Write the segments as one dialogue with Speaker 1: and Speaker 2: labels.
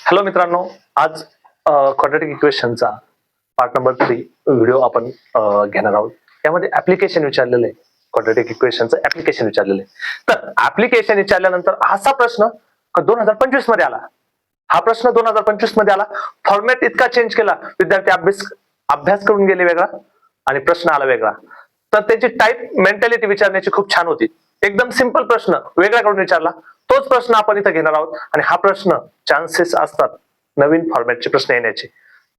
Speaker 1: Hello मित्रांनो, आज quadratic इक्वेशनचा part number 3 video आपण घेणार आहोत. यामध्ये ऍप्लिकेशन विचारलेलं आहे. क्वाड्रॅटिक इक्वेशनचं ऍप्लिकेशन विचारलेलं आहे. तर ऍप्लिकेशन विचारल्यानंतर असा प्रश्न 2025 मध्ये आला. हा प्रश्न 2025 मध्ये आला. फॉर्मॅट इतका चेंज केला, विद्यार्थी अभ्यास करून गेले वेगळा आणि प्रश्न आला वेगळा. तर त्याची टाइप मेंटॅलिटी विचारण्याची खूप छान होती. एकदम सिंपल प्रश्न वेगळा करून विचारला. तोच प्रश्न आपण इथं घेणार आहोत आणि हा प्रश्न चान्सेस असतात नवीन फॉर्मॅटचे प्रश्न येण्याचे.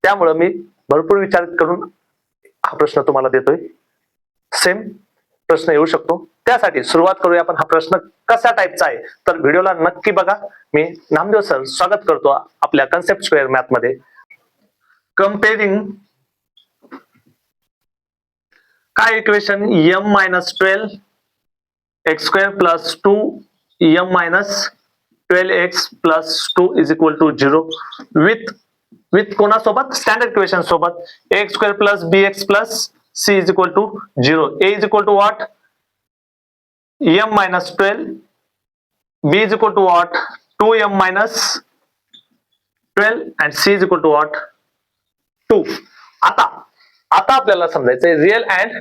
Speaker 1: त्यामुळे मी भरपूर विचार करून हा प्रश्न तुम्हाला देतोय. सेम प्रश्न येऊ शकतो. त्यासाठी सुरुवात करूया आपण. हा प्रश्न कशा टाईपचा आहे तर व्हिडिओला नक्की बघा. मी नामदेव सर स्वागत करतो आपल्या कन्सेप्ट स्क्वेअर मॅथ मध्ये. कंपेरिंग काय equation m minus 12 x square plus 2 m minus 12x plus 2 is equal to 0 with कोणासोबत स्टँडर्ड इक्वेशन सोबत ax square plus bx plus c is equal to 0. a is equal to what? m minus 12. b is equal to what? 2m minus 12 and c is equal to what? 2. आता आपल्याला समजायचंय real and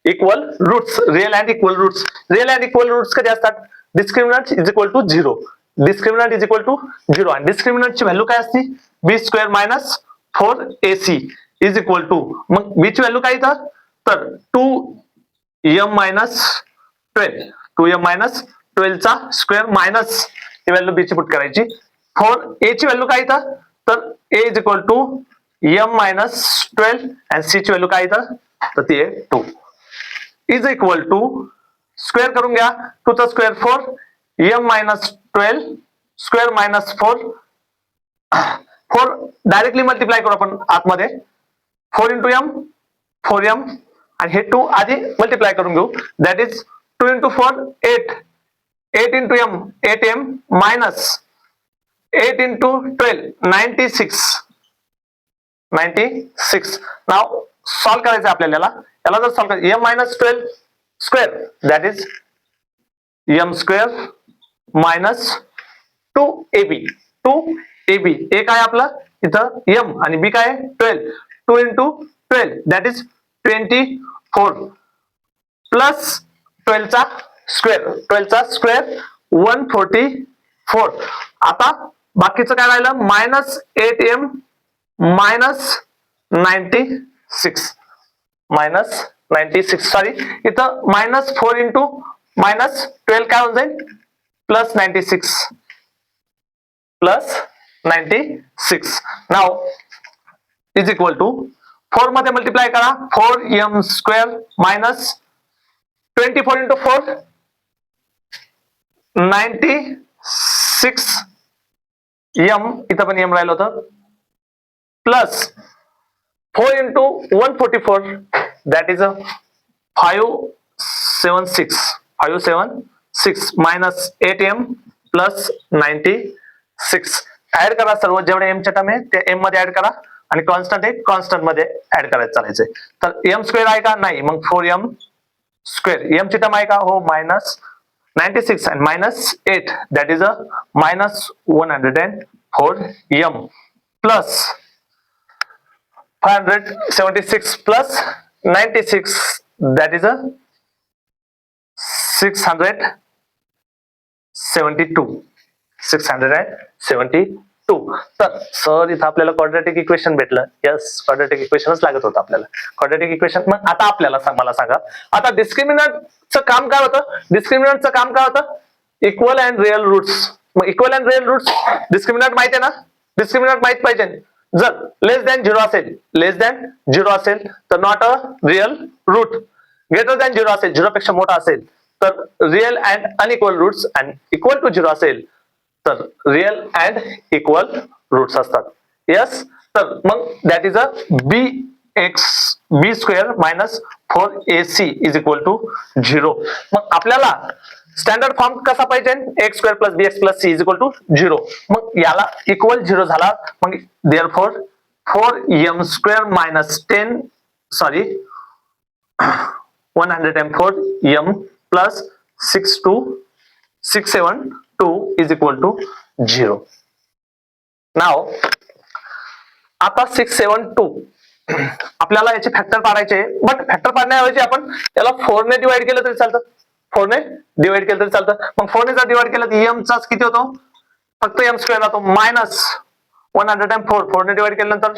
Speaker 1: equal roots. Real and equal roots. Real and equal roots कधी असतात? Discriminant is equal to 0. Discriminant is equal to 0 आणि डिस्क्रिमिनंटची value काय असते? b square minus 4ac is equal to, मग b ची व्हॅल्यू काय इथं? तर 2m मायनस 12. 2m मायनस 12 चा स्क्वेअर मायनस ही व्हॅल्यू b ची पुट करायची. 4a ची व्हॅल्यू काय इथं? तर a is equal to m minus 12 and c ची व्हॅल्यू काय इथं? तर ती आहे 2 इज इक्वल टू स्क्वेअर करून घ्या. 2 चा square 4 m minus 12 square minus 4 directly multiply करू आपण आतमध्ये. 4 इंटू m 4m आणि हे 2 आधी मल्टिप्लाय करून घेऊ. That is 2 into 4 8. 8 into m 8m minus 8 into 12 96. Now solve करायचं आपल्याला. याला जर सॉल्व करायचं m minus 12 square that is m square minus 2ab. 2ab a काय आपलं इथं m आणि b काय 12. 2 इंटू 12 दॅट इज 24 प्लस 12 चा स्क्वेअर. 12 चा स्क्वेअर 144. आता बाकीचं काय राहिलं? मायनस 8m मायनस 96 सॉरी इथं मायनस 4 इंटू मायनस 12 काय होऊन जाईल? Plus 96 now is equal to 4 मध्ये मल्टिप्लाय करा. 4m square minus 24 into 4 96 m इथं पण m राहिलं होतं plus 4 into 144 that is a 576 minus 8m plus 96. Add करा सर्व जेवढे m च्या टर्म आहे ते m मध्ये ऍड करा आणि कॉन्स्टंट आहे कॉन्स्टंट मध्ये ऍड करायचं चालायचंय. तर m स्क्वेअर आहे का? नाही. मग 4m स्क्वेअर m ची टर्म आहे का? हो. Minus 96 and minus 8 that is a minus 104m plus 576 plus 96 that is a 672. तर सर इथं आपल्याला क्वाड्रॅटिक इक्वेशन भेटलं. यस, क्वाड्रॅटिक इक्वेशनच लागत होतं आपल्याला. Quadratic equation. मग आता आपल्याला मला सांगा, आता डिस्क्रिमिनंटचं काम काय होतं? डिस्क्रिमिनंटचं काम काय होतं? Equal and real roots. मग equal and real roots discriminant माहिती आहे ना? डिस्क्रिमिनंट माहित पाहिजे. जर लेस दॅन 0 असेल तर not a real root. Greater than 0 असेल, 0 पेक्षा मोठा असेल तर रिअल अँड अनइक्वल रूट्स आणि इक्वल टू 0 असेल तर रिअल अँड इक्वल रूट्स असतात. यस. तर मग that is a b square minus 4ac is equal to 0. मग आपल्याला स्टँडर्ड फॉर्म कसा पाहिजे? x square plus bx plus c is equal to 0. मग याला इक्वल 0 झाला. मग therefore 4m square minus 104m plus 672 is equal to 0. Now आता 672 आपल्याला याचे फॅक्टर पाडायचे, बट फॅक्टर पाडण्याऐवजी आपण याला 4 ने डिवाइड केलं तरी चालतं. 4 ने डिवाइड केलं तरी चालतं. मग 4 ने जर डिवाइड केलं तर m चाच किती होतो, फक्त m स्क्वेअर राहतो मायनस 104. 4 ने डिवाइड केल्यानंतर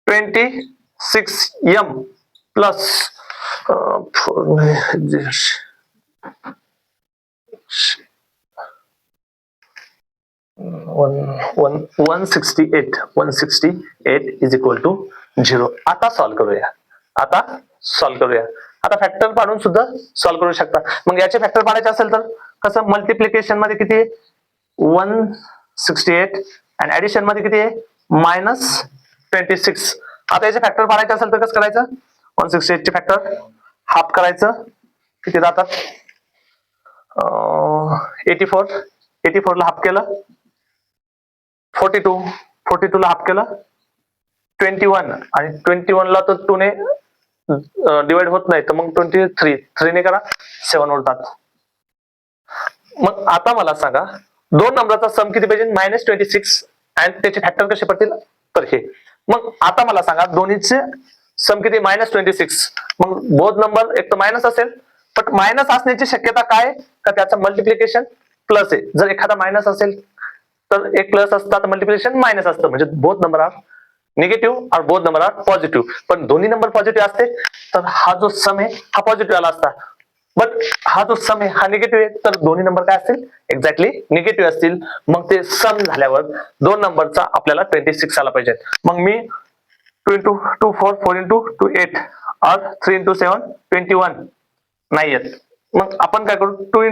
Speaker 1: 26m plus 168 is equal to 0. आता सॉल्व्ह करूया. आता फॅक्टर पाडून सुद्धा सॉल्व्ह करू शकता. मग याचे फॅक्टर पाडायचे असेल तर कसं, मल्टिप्लिकेशन मध्ये किती आहे 168 आणि ऍडिशन मध्ये किती आहे -26. आता याचे फॅक्टर पाडायचे असेल तर कसं करायचं, 168 चे फॅक्टर हाफ करायचं, किती राहतात 84 ला हाफ केलं, 42 ला हाफ केलं, 21 आणि 21 ला तर 2 ने डिवाइड होत नाही तर मग 3 ने करा 7 उरतात. मग आता मला सांगा दोन नंबरचा सम किती पाहिजे -26 आणि त्याचे फॅक्टर कसे पडतील तर हे. मग आता मला सांगा दोन्हीचे सम किती -26. मग बोथ नंबर एक तर मायनस असेल, पण मायनस असण्याची शक्यता काय का त्याचं मल्टिप्लिकेशन प्लस आहे. जर एखादा मायनस असेल तर एक प्लस असतात, मल्टिप्लिकेशन मायनस असतं, म्हणजे बोथ नंबर आर निगेटिव्ह और बोथ नंबर आर पॉझिटिव्ह. पण दोन्ही नंबर पॉझिटिव्ह असते तर हा जो सम आहे हा पॉझिटिव्ह आला असता, बट हा जो सम आहे हा निगेटिव्ह आहे तर दोन्ही नंबर काय असतील एक्झॅक्टली निगेटिव्ह असतील. मग ते सम झाल्यावर दोन नंबरचा आपल्याला 26 आला पाहिजे. मग मी 2 into 2 4 4 into 2 8 और 3 into 7 21 नाही येत. मग आपण काय करू 2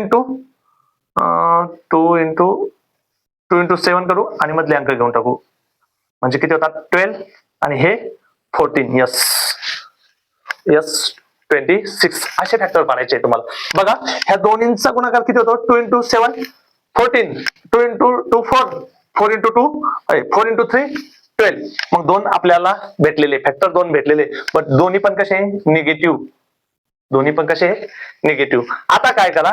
Speaker 1: into 7 करू आणि मधले अंक घेऊन टाकू, म्हणजे किती होतात 12 आणि हे 14. यस 26 असे फॅक्टर पाडायचे तुम्हाला. बघा ह्या दोन्हींचा गुणाकार किती होतो 2 into 7 14, 2 into 2 4 4 into 2 4 into 3 12. मग दोन आपल्याला भेटलेले फॅक्टर दोन भेटलेले, बट दोन्ही पण कसे निगेटिव्ह. आता काय करा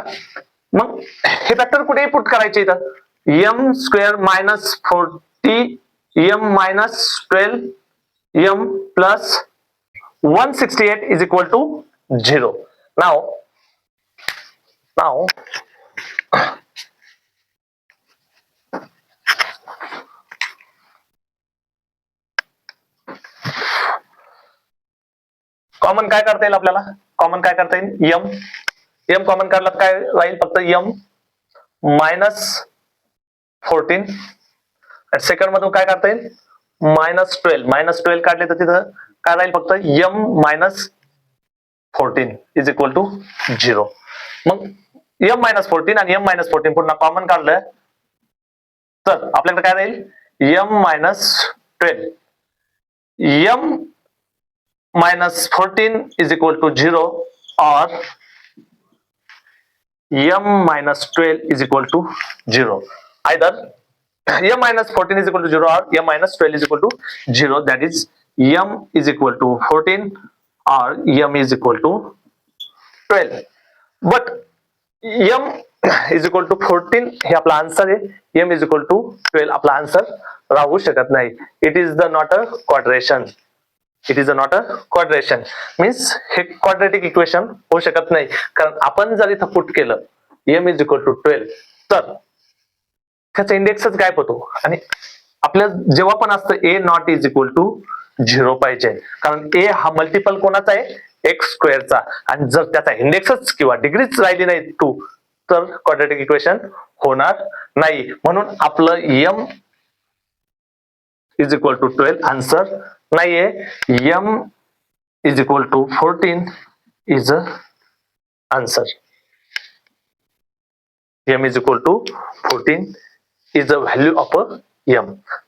Speaker 1: मग हे फॅक्टर कुठेही पुट करायचे इथं, m square -40 m -12 m plus 168 is equal to 0. Now common काय करता येईल आपल्याला, कॉमन काय करता येईल m कॉमन काढला काय राहील फक्त m -14. सेकंड मधून काय करता येईल -12 काढले तर तिथं काय राहील फक्त m -14 इज इक्वल टू 0. मग m -14 आणि m -14 पुन्हा कॉमन काढलं तर आपल्याकडे काय राहील m -12 m -14 is equal to 0 or m -12 is equal to 0. Either m -14 is equal to 0 or m -12 is equal to 0. That is m is equal to 14 or m is equal to 12. But m is equal to 14 हे आपला answer आहे, m is equal to 12 आपला answer राहू शकत नाही. It is not a quadration. Means हे quadratic equation होऊ शकत नाही, कारण आपण जर इथं पुट केलं m is equal to 12 तर त्याचा इंडेक्सच गायब होतो. आणि आपल्या जेव्हा पण असतं a not is equal to 0 पाहिजे, कारण a हा मल्टिपल कोणाचा आहे x स्क्वेअरचा, आणि जर त्याचा इंडेक्सच किंवा डिग्रीच राहिली नाही 2 तर क्वाड्रेटिक इक्वेशन होणार नाही. म्हणून आपलं m is equal to 12 answer नाहीये. m is equal to 14 is a answer. m is equal to 14 is a value of m.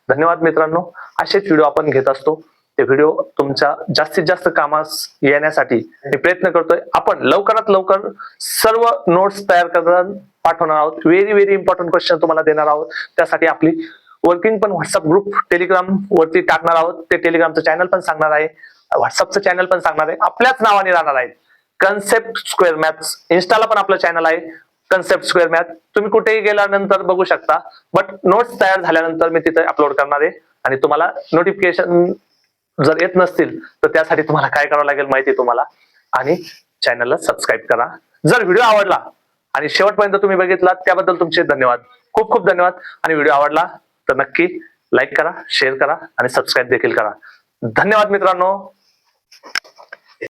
Speaker 1: धन्यवाद मित्रांनो. असेच व्हिडिओ आपण घेत असतो. ते व्हिडिओ तुमच्या जास्तीत जास्त कामास येण्यासाठी मी प्रयत्न करतोय. आपण लवकरात लवकर सर्व नोट्स तयार करून पाठवणार आहोत. व्हेरी इम्पॉर्टंट क्वेश्चन तुम्हाला देणार आहोत. त्यासाठी आपली वर्किंग पण व्हॉट्सअप ग्रुप टेलिग्राम वरती टाकणार आहोत. ते टेलिग्रामचं चॅनल पण सांगणार आहे, व्हॉट्सअपचं चॅनल पण सांगणार आहे, आपल्याच नावाने राहणार आहे. Concept square maths. इंस्टाला पण आपलं चॅनल आहे, कन्सेप्ट स्क्वेअर मॅथ तुम्ही कुठेही गेल्यानंतर बघू शकता. बट नोट्स तयार झाल्यानंतर मी तिथे अपलोड करणार आहे आणि तुम्हाला नोटिफिकेशन जर येत नसतील तर त्यासाठी तुम्हाला काय करावं लागेल माहिती तुम्हाला, आणि चॅनलला सबस्क्राईब करा. जर व्हिडिओ आवडला आणि शेवटपर्यंत तुम्ही बघितला त्याबद्दल तुमचे धन्यवाद, खूप खूप धन्यवाद. आणि व्हिडिओ आवडला तर नक्की लाईक करा, शेअर करा आणि सबस्क्राईब देखील करा. धन्यवाद मित्रांनो.